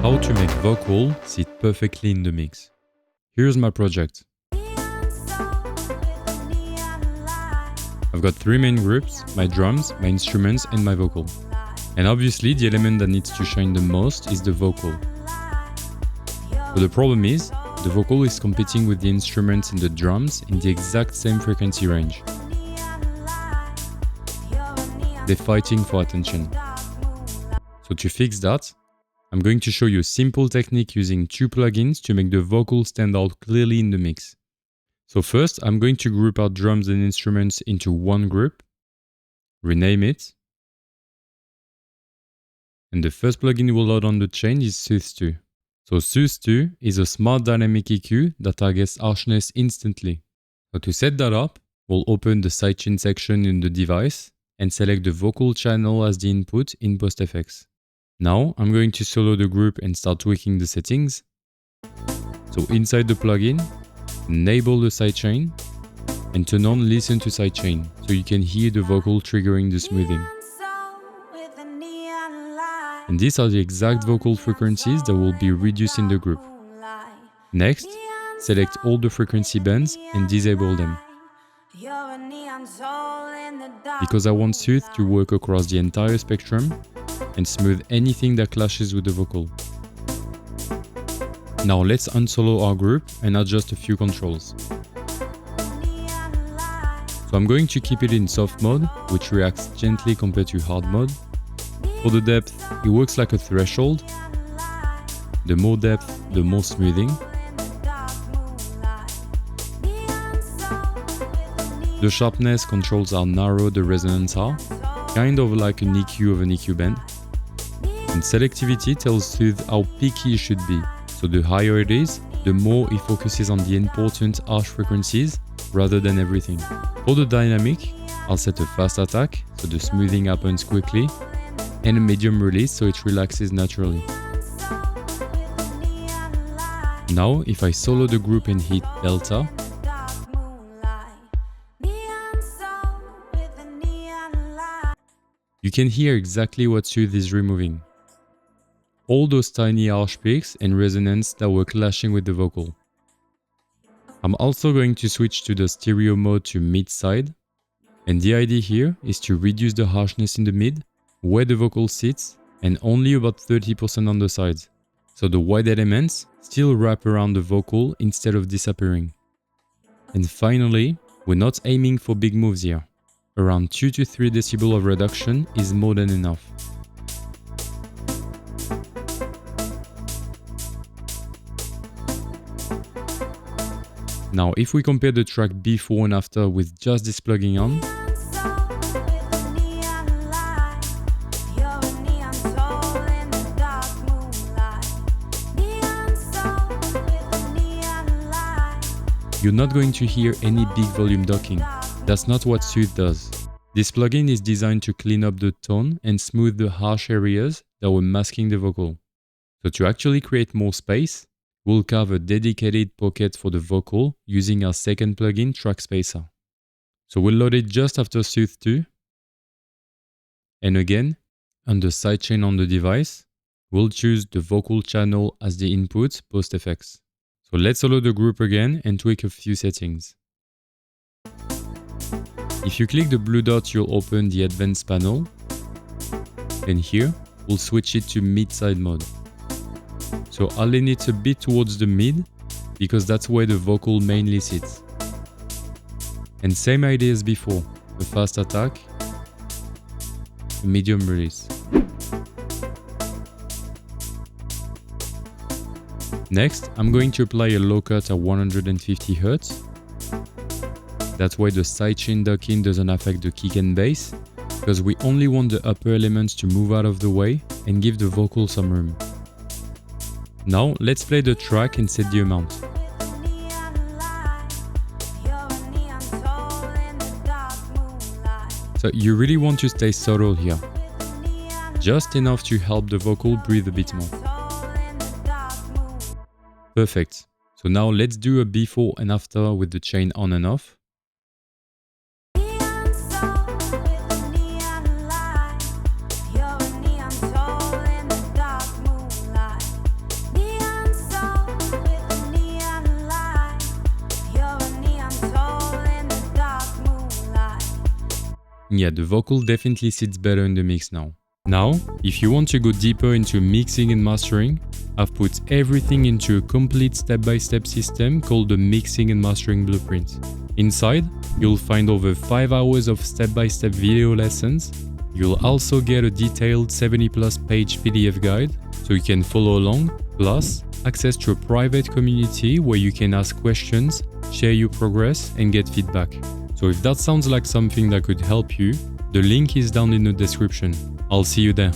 How to make vocal sit perfectly in the mix. Here's my project. I've got three main groups: my drums, my instruments, and my vocal. And obviously the element that needs to shine the most is the vocal. But the problem is, the vocal is competing with the instruments and the drums in the exact same frequency range. They're fighting for attention. So to fix that, I'm going to show you a simple technique using two plugins to make the vocal stand out clearly in the mix. So first, I'm going to group our drums and instruments into one group, rename it, and the first plugin we'll load on the chain is Soothe2. So Soothe2 is a smart dynamic EQ that targets harshness instantly. So to set that up, we'll open the sidechain section in the device and select the vocal channel as the input in PostFX. Now I'm going to solo the group and start tweaking the settings. So inside the plugin, enable the sidechain and turn on listen to sidechain so you can hear the vocal triggering the smoothing. And these are the exact vocal frequencies that will be reduced in the group. Next, select all the frequency bands and disable them. Because I want Soothe to work across the entire spectrum and smooth anything that clashes with the vocal. Now let's unsolo our group and adjust a few controls. So I'm going to keep it in soft mode, which reacts gently compared to hard mode. For the depth, it works like a threshold. The more depth, the more smoothing. The sharpness controls how narrow the resonance are, kind of like an EQ of an EQ band. And selectivity tells Soothe how picky it should be, so the higher it is, the more it focuses on the important harsh frequencies rather than everything. For the dynamic, I'll set a fast attack, so the smoothing happens quickly, and a medium release, so it relaxes naturally. Now, if I solo the group and hit Delta, you can hear exactly what Soothe is removing. All those tiny harsh peaks and resonance that were clashing with the vocal. I'm also going to switch to the stereo mode to mid side, and the idea here is to reduce the harshness in the mid, where the vocal sits, and only about 30% on the sides. So the wide elements still wrap around the vocal instead of disappearing. And finally, we're not aiming for big moves here. Around 2 to 3 decibel of reduction is more than enough. Now, if we compare the track before and after with just this plugin on, you're not going to hear any big volume docking. That's not what Soothe does. This plugin is designed to clean up the tone and smooth the harsh areas that were masking the vocal. So to actually create more space, we'll carve a dedicated pocket for the vocal using our second plugin, Trackspacer. So we'll load it just after Soothe2. And again, under sidechain on the device, we'll choose the vocal channel as the input PostFX. So let's solo the group again and tweak a few settings. If you click the blue dot, you'll open the advanced panel. And here, we'll switch it to mid-side mode. So I'll lean it a bit towards the mid, because that's where the vocal mainly sits. And same idea as before, a fast attack, a medium release. Next, I'm going to apply a low cut at 150 Hz. That's why the sidechain ducking doesn't affect the kick and bass, because we only want the upper elements to move out of the way and give the vocal some room. Now, let's play the track and set the amount. So you really want to stay subtle here, just enough to help the vocal breathe a bit more. Perfect. So now let's do a before and after with the chain on and off. Yeah, the vocal definitely sits better in the mix now. Now, if you want to go deeper into mixing and mastering, I've put everything into a complete step-by-step system called the Mixing and Mastering Blueprint. Inside, you'll find over 5 hours of step-by-step video lessons. You'll also get a detailed 70+ page PDF guide so you can follow along, plus access to a private community where you can ask questions, share your progress, and get feedback. So if that sounds like something that could help you, the link is down in the description. I'll see you there.